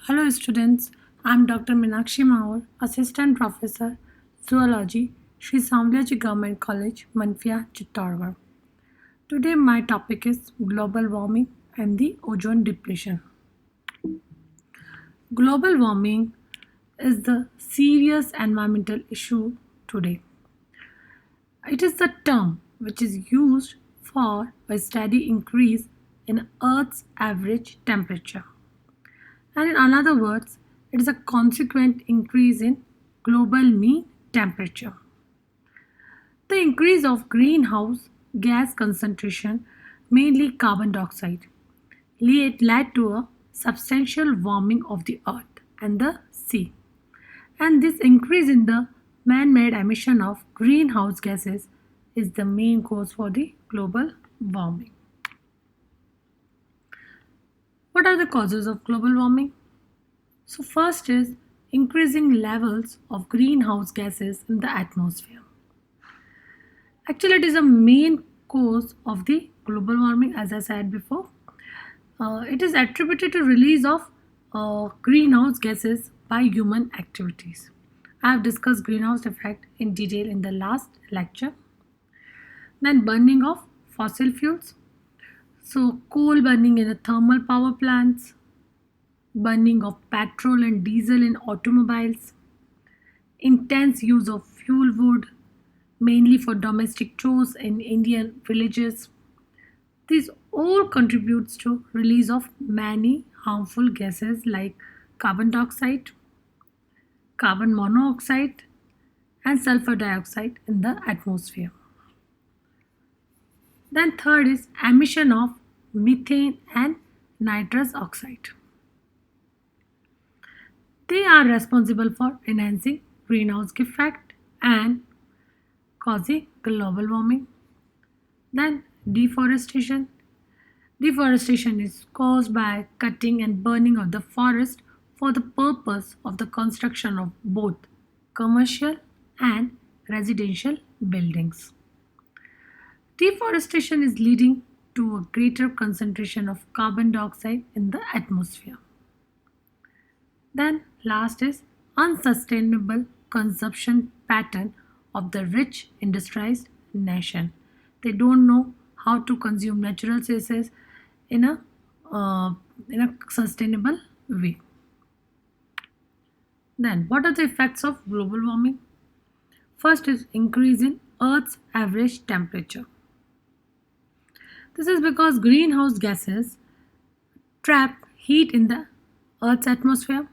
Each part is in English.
Hello students, I'm Dr. Meenakshi Maur, Assistant Professor, Zoology, Sri Samlaji Government College, Manfia, Chittorgarh. Today my topic is global warming and the ozone depletion. Global warming is the serious environmental issue today. It is the term which is used for a steady increase in Earth's average temperature. And in other words, it is a consequent increase in global mean temperature. The increase of greenhouse gas concentration, mainly carbon dioxide, led to a substantial warming of the earth and the sea. And this increase in the man-made emission of greenhouse gases is the main cause for the global warming. What are the causes of global warming? So, first is increasing levels of greenhouse gases in the atmosphere. Actually, it is a main cause of the global warming, as I said before. It is attributed to release of greenhouse gases by human activities. I have discussed greenhouse effect in detail in the last lecture. Then burning of fossil fuels. So coal burning in the thermal power plants, burning of petrol and diesel in automobiles, intense use of fuel wood, mainly for domestic chores in Indian villages. This all contributes to release of many harmful gases like carbon dioxide, carbon monoxide, and sulfur dioxide in the atmosphere. Then third is emission of methane and nitrous oxide. They are responsible for enhancing greenhouse effect and causing global warming. Then deforestation. Deforestation is caused by cutting and burning of the forest for the purpose of the construction of both commercial and residential buildings. Deforestation is leading to a greater concentration of carbon dioxide in the atmosphere. Then last is unsustainable consumption pattern of the rich industrialized nation. They don't know how to consume natural resources in a uh, in a sustainable way. Then what are the effects of global warming? First is increase in Earth's average temperature. This is because greenhouse gases trap heat in the Earth's atmosphere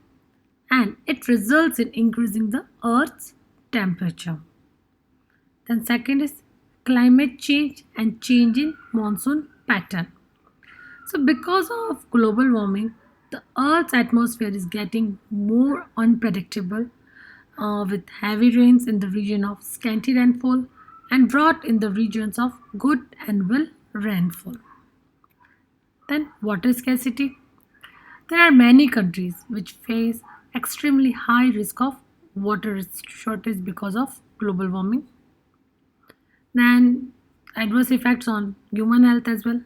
and it results in increasing the Earth's temperature. Then second is climate change and change in monsoon pattern. So because of global warming, the Earth's atmosphere is getting more unpredictable with heavy rains in the region of scanty rainfall and drought in the regions of good and well rainfall. Then water scarcity. There are many countries which face extremely high risk of water shortage because of global warming. Then adverse effects on human health as well.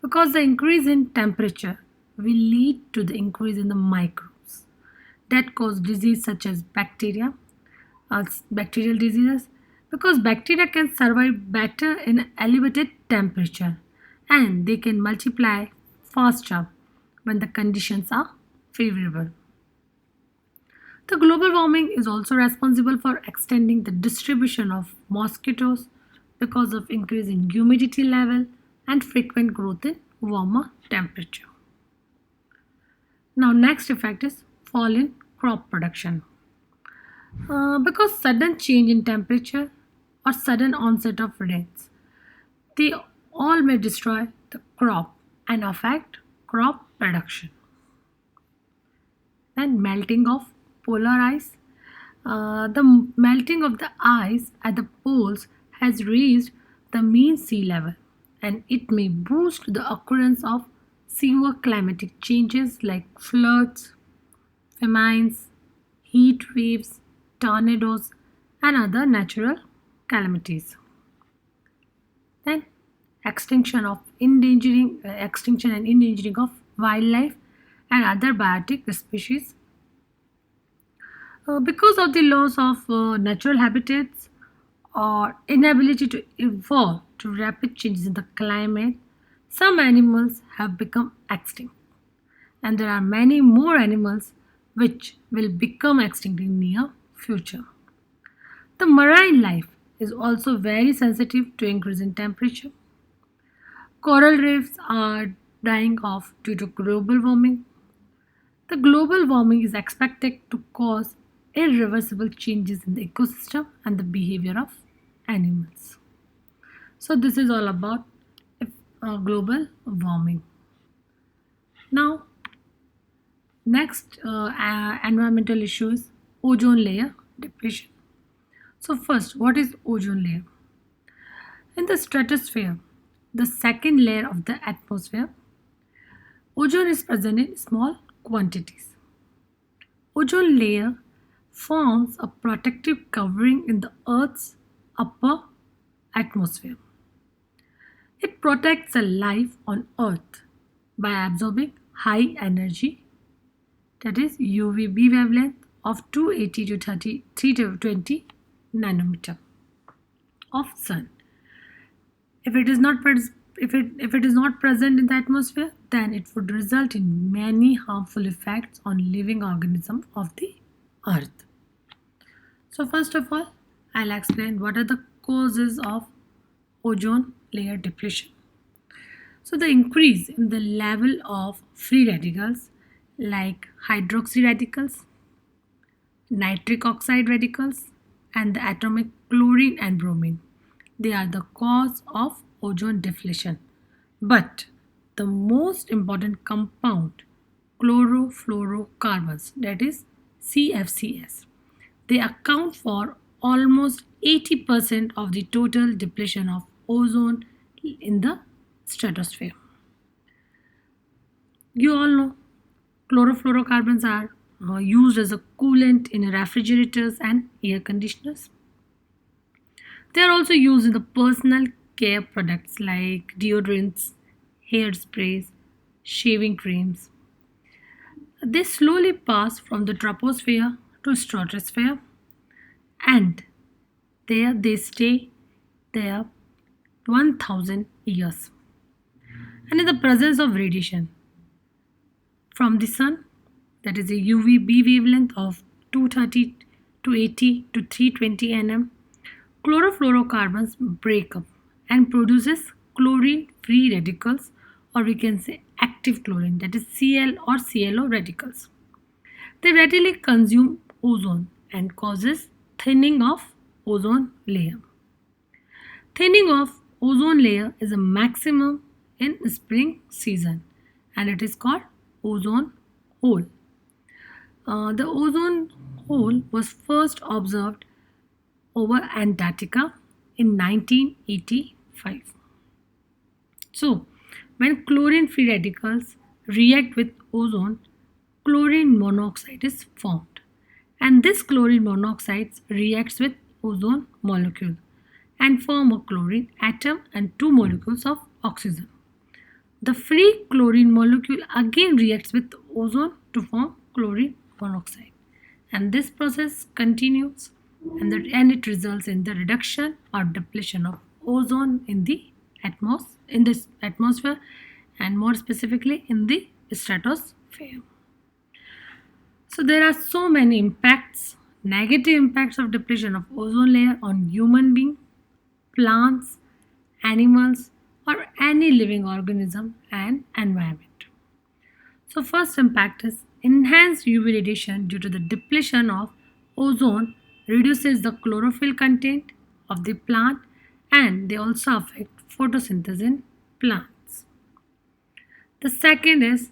Because the increase in temperature will lead to the increase in the microbes that cause disease such as bacterial diseases. Because bacteria can survive better in elevated temperature and they can multiply faster when the conditions are favorable. The global warming is also responsible for extending the distribution of mosquitoes because of increase in humidity level and frequent growth in warmer temperature. Now next effect is fall in crop production. Because sudden change in temperature or sudden onset of rains, they all may destroy the crop and affect crop production. And melting of polar ice. The melting of the ice at the poles has raised the mean sea level and it may boost the occurrence of severe climatic changes like floods, famines, heat waves, tornadoes, and other natural calamities. Then extinction and endangering of wildlife and other biotic species. Because of the loss of natural habitats or inability to evolve to rapid changes in the climate, some animals have become extinct, and there are many more animals which will become extinct in near future. The marine life is also very sensitive to increase in temperature. Coral reefs are dying off due to global warming. The global warming is expected to cause irreversible changes in the ecosystem and the behavior of animals. So, this is all about global warming. Now, next environmental issue is ozone layer depletion. So, first, what is ozone layer? In the stratosphere, the second layer of the atmosphere, ozone is present in small quantities. Ozone layer forms a protective covering in the Earth's upper atmosphere. It protects the life on Earth by absorbing high energy, that is UVB wavelength of 280 to 320 nanometer of sun. If it is not if it is not present in the atmosphere, then it would result in many harmful effects on living organisms of the earth. So first of all, I'll explain what are the causes of ozone layer depletion. So the increase in the level of free radicals like hydroxy radicals, nitric oxide radicals, and the atomic chlorine and bromine. They are the cause of ozone depletion. But the most important compound, chlorofluorocarbons, that is CFCs, they account for almost 80% of the total depletion of ozone in the stratosphere. You all know chlorofluorocarbons are used as a coolant in refrigerators and air conditioners. They are also used in the personal care products like deodorants, hairsprays, shaving creams. They slowly pass from the troposphere to stratosphere, and there they stay there 1000 years. And in the presence of radiation from the sun, that is a UVB wavelength of 230 to 80 to 320 nm, chlorofluorocarbons break up and produces chlorine free radicals, or we can say active chlorine, that is Cl or ClO radicals. They readily consume ozone and causes thinning of ozone layer. Thinning of ozone layer is a maximum in spring season, and it is called ozone hole. The ozone hole was first observed over Antarctica in 1985. So, when chlorine free radicals react with ozone, chlorine monoxide is formed, and this chlorine monoxide reacts with ozone molecule and form a chlorine atom and two molecules of oxygen. The free chlorine molecule again reacts with ozone to form chlorine monoxide, and this process continues, and it results in the reduction or depletion of ozone in the atmosphere, and more specifically in the stratosphere. So there are so many impacts, negative impacts of depletion of ozone layer on human being, plants, animals, or any living organism and environment. So first impact is enhanced UV radiation due to the depletion of ozone reduces the chlorophyll content of the plant, and they also affect photosynthesis in plants. The second is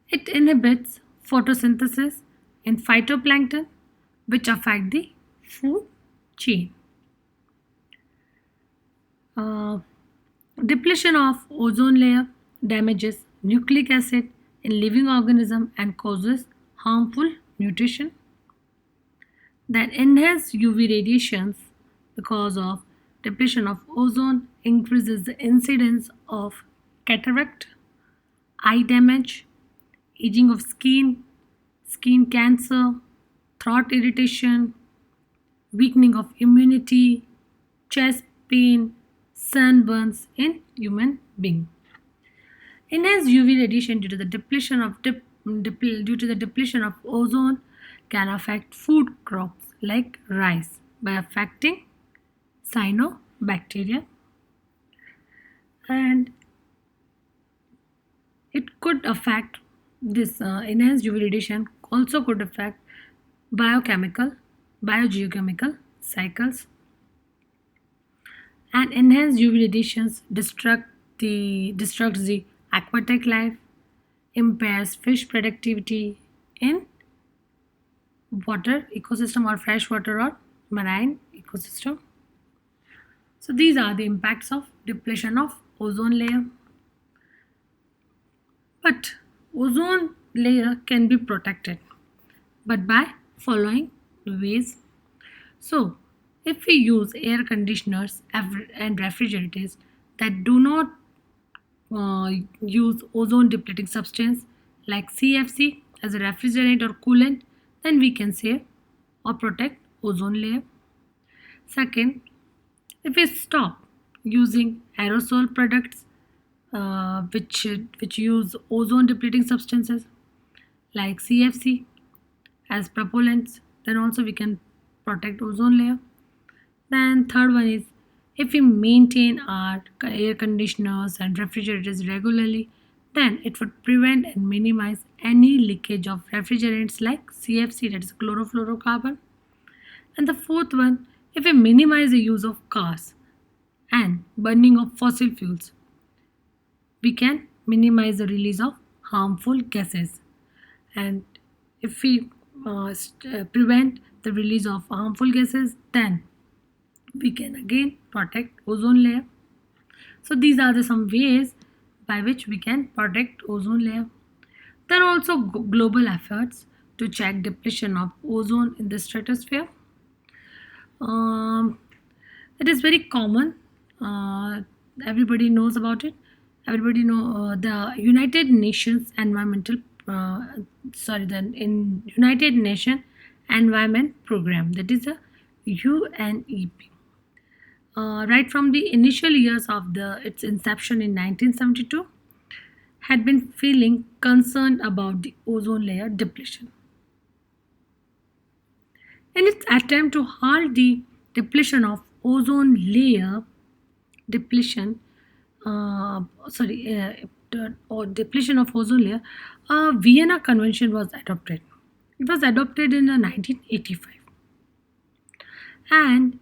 it inhibits photosynthesis in phytoplankton, which affect the food chain. Uh, Depletion of ozone layer damages nucleic acid in living organism and causes harmful mutation. Then enhanced UV radiations because of depletion of ozone increases the incidence of cataract, eye damage, aging of skin, skin cancer, throat irritation, weakening of immunity, chest pain, sunburns in human being. Enhanced UV radiation due to the depletion of ozone can affect food crops like rice by affecting cyanobacteria, and it could affect this enhanced UV radiation also could affect biochemical biogeochemical cycles, and enhanced UV radiations destructs the aquatic life, impairs fish productivity in water ecosystem or freshwater or marine ecosystem. So these are the impacts of depletion of ozone layer. But ozone layer can be protected, but by following ways. So if we use air conditioners and refrigerators that do not uh, use ozone depleting substance like CFC as a refrigerant or coolant, then we can save or protect ozone layer. Second, if we stop using aerosol products which use ozone depleting substances like CFC as propellants, then also we can protect ozone layer. Then third one is if we maintain our air conditioners and refrigerators regularly, then it would prevent and minimize any leakage of refrigerants like CFC, that is chlorofluorocarbon. And the fourth one, if we minimize the use of cars and burning of fossil fuels, we can minimize the release of harmful gases. And if we prevent the release of harmful gases, then we can again protect ozone layer. So these are the some ways by which we can protect ozone layer. There are also global efforts to check depletion of ozone in the stratosphere. um, it is very common. Everybody knows about it. Everybody know the United Nations environmental sorry the in United Nation Environment Program, that is a UNEP. Right from the initial years of its inception in 1972, had been feeling concerned about the ozone layer depletion. In its attempt to halt the depletion of ozone layer, depletion, or depletion of ozone layer, a Vienna Convention was adopted. It was adopted in 1985, and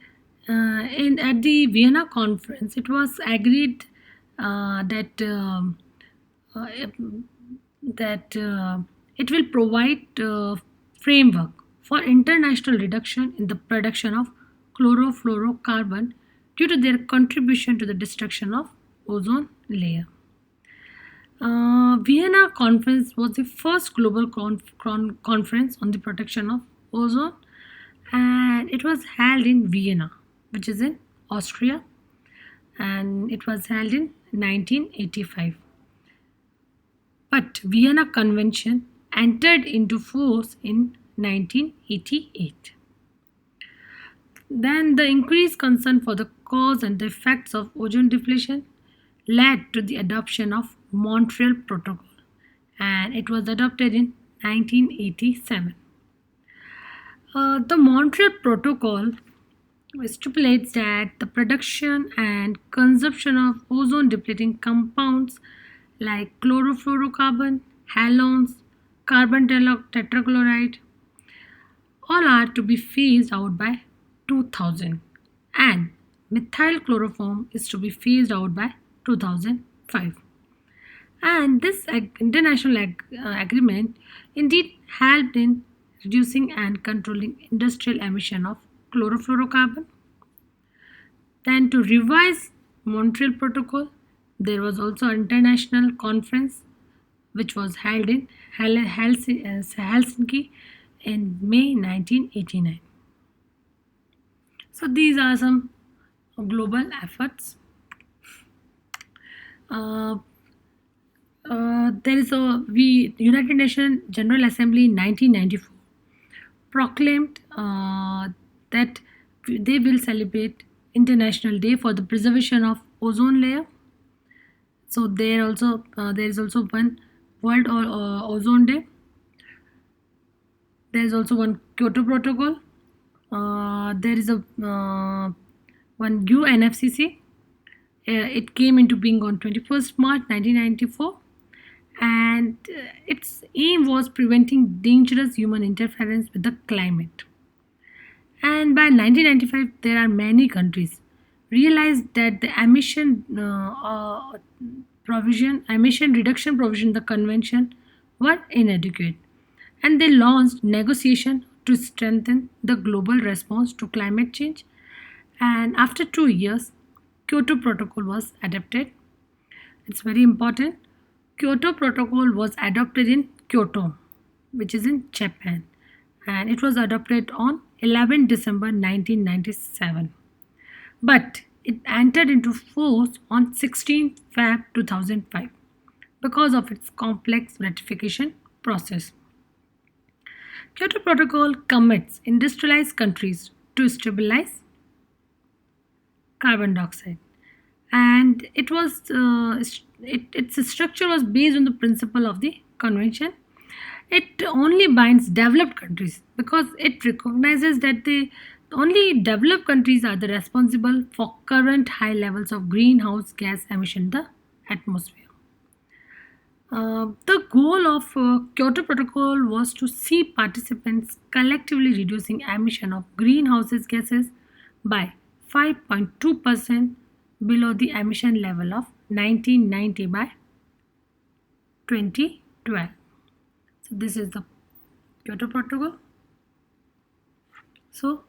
in at the Vienna conference, it was agreed that uh, that it will provide framework for international reduction in the production of chlorofluorocarbon due to their contribution to the destruction of ozone layer. Vienna conference was the first global conference on the protection of ozone, and it was held in Vienna, which is in Austria, and it was held in 1985. But Vienna Convention entered into force in 1988. Then the increased concern for the cause and the effects of ozone depletion led to the adoption of Montreal Protocol, and it was adopted in 1987. The Montreal Protocol stipulates that the production and consumption of ozone depleting compounds like chlorofluorocarbon, halogens, carbon tetrachloride, all are to be phased out by 2000, and methyl chloroform is to be phased out by 2005. And this international agreement indeed helped in reducing and controlling industrial emission of chlorofluorocarbon. Then to revise Montreal Protocol, there was also an international conference which was held in Helsinki in May 1989. So these are some global efforts. Uh, There is a we United Nations General Assembly in 1994 proclaimed that they will celebrate International Day for the preservation of ozone layer. So there is also one World Ozone Day. There is also one Kyoto Protocol. There is a one UNFCCC. It came into being on 21st March 1994, and its aim was preventing dangerous human interference with the climate. And by 1995, there are many countries realized that the emission reduction provision, the convention, were inadequate, and they launched negotiation to strengthen the global response to climate change. And after 2 years, Kyoto Protocol was adopted. It's very important. Kyoto Protocol was adopted in Kyoto, which is in Japan, and it was adopted on 11 December 1997. But it entered into force on 16 Feb 2005 because of its complex ratification process. Kyoto Protocol commits industrialized countries to stabilize carbon dioxide, and its structure was based on the principle of the convention. It only binds developed countries because it recognizes that the only developed countries are the responsible for current high levels of greenhouse gas emission in the atmosphere. The goal of Kyoto Protocol was to see participants collectively reducing emission of greenhouse gases by 5.2% below the emission level of 1990 by 2012. So this is the Kyoto Protocol. So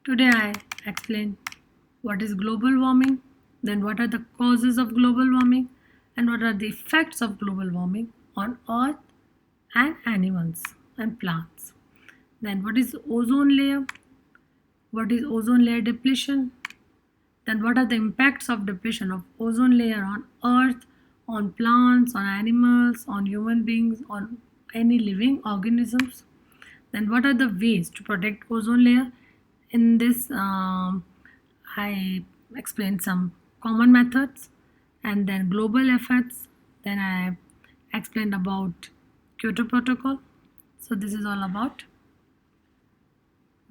today I explained what is global warming, then what are the causes of global warming, and what are the effects of global warming on earth and animals and plants. Then what is ozone layer, what is ozone layer depletion, then what are the impacts of depletion of ozone layer on earth, on plants, on animals, on human beings, on any living organisms. Then what are the ways to protect ozone layer? In this I explained some common methods, and then global efforts. Then I explained about Kyoto Protocol. So this is all about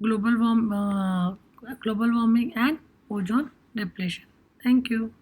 global warming and ozone depletion. Thank you.